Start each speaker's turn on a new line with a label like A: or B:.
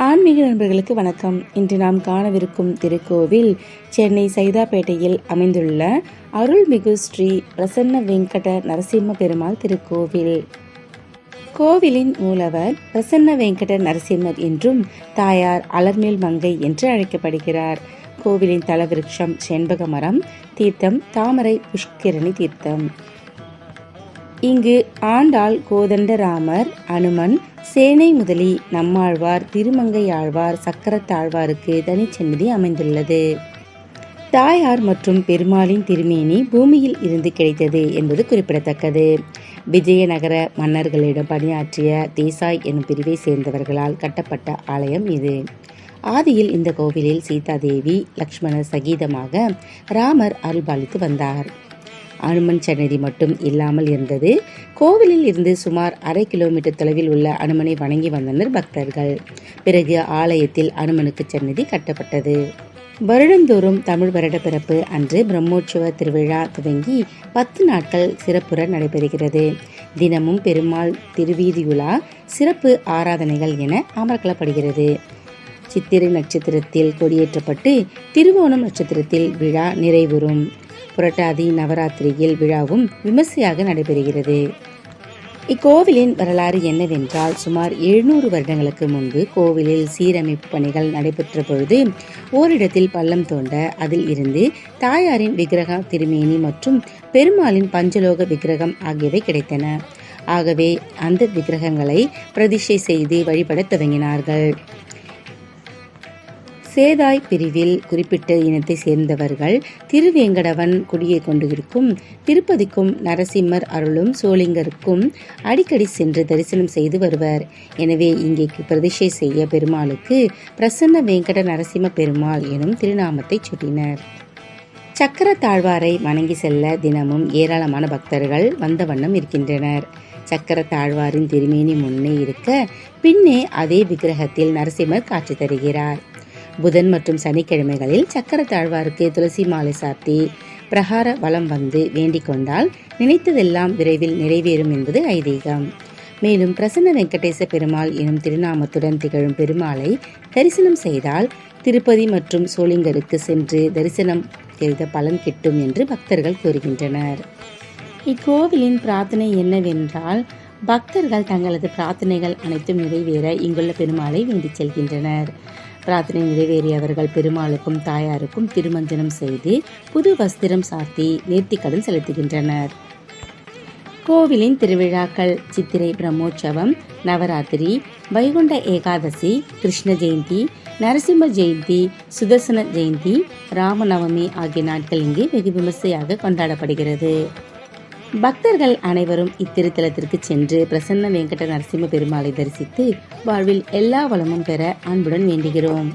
A: ஆன்மீக நண்பர்களுக்கு வணக்கம். இன்று நாம் காணவிருக்கும் திருக்கோவில் சென்னை சைதாப்பேட்டையில் அமைந்துள்ள அருள்மிகு ஸ்ரீ பிரசன்ன வெங்கட நரசிம்ம பெருமாள் திருக்கோவில். கோவிலின் மூலவர் பிரசன்ன வெங்கட நரசிம்மர் என்றும் தாயார் அலர்மேல் மங்கை என்று அழைக்கப்படுகிறார். கோவிலின் தலவிருட்சம் செண்பக மரம், தீர்த்தம் தாமரை புஷ்கரணி தீர்த்தம். இங்கு ஆண்டாள், கோதண்டராமர், அனுமன், சேனை முதலி, நம்மாழ்வார், திருமங்கையாழ்வார், சக்கரத்தாழ்வாருக்கு தனிச்சன்னதி அமைந்துள்ளது. தாயார் மற்றும் பெருமாளின் திருமேனி பூமியில் இருந்து கிடைத்தது என்பது குறிப்பிடத்தக்கது. விஜயநகர மன்னர்களிடம் பணியாற்றிய தேசாய் என்னும் பிரிவை சேர்ந்தவர்களால் கட்டப்பட்ட ஆலயம் இது. ஆதியில் இந்த கோவிலில் சீதாதேவி லக்ஷ்மணர் சகிதமாக ராமர் அருள்பாலித்து வந்தார். அனுமன் சன்னதி மட்டும் இல்லாமல் இருந்தது. கோவிலில் இருந்து சுமார் 1/2 கிலோமீட்டர் தொலைவில் உள்ள அனுமனை வணங்கி வந்தனர் பக்தர்கள். பிறகு ஆலயத்தில் அனுமனுக்கு சன்னதி கட்டப்பட்டது. வருடந்தோறும் தமிழ் வருட பிறப்பு அன்று பிரம்மோற்சவ திருவிழா துவங்கி 10 நாட்கள் சிறப்புற நடைபெறுகிறது. தினமும் பெருமாள் திருவீதியுலா, சிறப்பு ஆராதனைகள் என அமர்க்கலப்படுகிறது. சித்திரை நட்சத்திரத்தில் கொடியேற்றப்பட்டு திருவோணம் நட்சத்திரத்தில் விழா நிறைவுறும். புரட்டாதி நவராத்திரியில் விழாவும் விமர்சையாக நடைபெறுகிறது. இக்கோவிலின் வரலாறு என்னவென்றால், சுமார் 700 வருடங்களுக்கு முன்பு கோவிலில் சீரமைப்பு பணிகள் நடைபெற்ற பொழுது ஓரிடத்தில் பள்ளம் தோண்ட அதில் இருந்து தாயாரின் விக்கிரக திருமேனி மற்றும் பெருமாளின் பஞ்சலோக விக்கிரகம் ஆகியவை கிடைத்தன. ஆகவே அந்த விக்கிரகங்களை பிரதிஷ்டை செய்து வழிபட துவங்கினார்கள். சேதாய் பிரிவில் குறிப்பிட்ட இனத்தை சேர்ந்தவர்கள் திருவேங்கடவன் குடியை கொண்டிருக்கும் திருப்பதிக்கும் நரசிம்மர் அருளும் சோளிங்கருக்கும் அடிக்கடி சென்று தரிசனம் செய்து வருவர். எனவே இங்கே பிரதிஷ்டை செய்ய பெருமாளுக்கு பிரசன்ன வெங்கட நரசிம்ம பெருமாள் எனும் திருநாமத்தை சூட்டினர். சக்கரத்தாழ்வாரை வணங்கி செல்ல தினமும் ஏராளமான பக்தர்கள் வந்த வண்ணம் இருக்கின்றனர். சக்கரத்தாழ்வாரின் திருமேனி முன்னே இருக்க, பின்னே அதே விக்கிரகத்தில் நரசிம்மர் காட்சி தருகிறார். புதன் மற்றும் சனிக்கிழமைகளில் சக்கரத்தாழ்வாருக்கு துளசி மாலை சாத்தி பிரகார வலம் வந்து வேண்டிக் கொண்டால் நினைத்ததெல்லாம் விரைவில் நிறைவேறும் என்பது ஐதீகம். மேலும் பிரசன்ன வெங்கடேச பெருமாள் எனும் திருநாமத்துடன் திகழும் பெருமாளை தரிசனம் செய்தால் திருப்பதி மற்றும் சோளிங்கருக்கு சென்று தரிசனம் செய்த பலன் கிட்டும் என்று பக்தர்கள் கூறுகின்றனர். இக்கோவிலின் பிரார்த்தனை என்னவென்றால், பக்தர்கள் தங்களது பிரார்த்தனைகள் அனைத்தும் நிறைவேற இங்குள்ள பெருமாளை வேண்டிச் செல்கின்றனர். பிரார்த்தனை நிறைவேறியவர்கள் பெருமாளுக்கும் தாயாருக்கும் திருமஞ்சனம் செய்து புது வஸ்திரம் சாத்தி நேர்த்திக்கடன் செலுத்துகின்றனர். கோவிலின் திருவிழாக்கள் சித்திரை பிரம்மோற்சவம், நவராத்திரி, வைகுண்ட ஏகாதசி, கிருஷ்ண ஜெயந்தி, நரசிம்ம ஜெயந்தி, சுதர்சன ஜெயந்தி, ராமநவமி ஆகிய நாட்கள் இங்கு வெகு விமர்சையாக கொண்டாடப்படுகிறது. பக்தர்கள் அனைவரும் இத்திருத்தலத்திற்கு சென்று பிரசன்ன வெங்கட நரசிம்ம பெருமாளை தரிசித்து வாழ்வில் எல்லா வளமும் பெற அன்புடன் வேண்டுகிறோம்.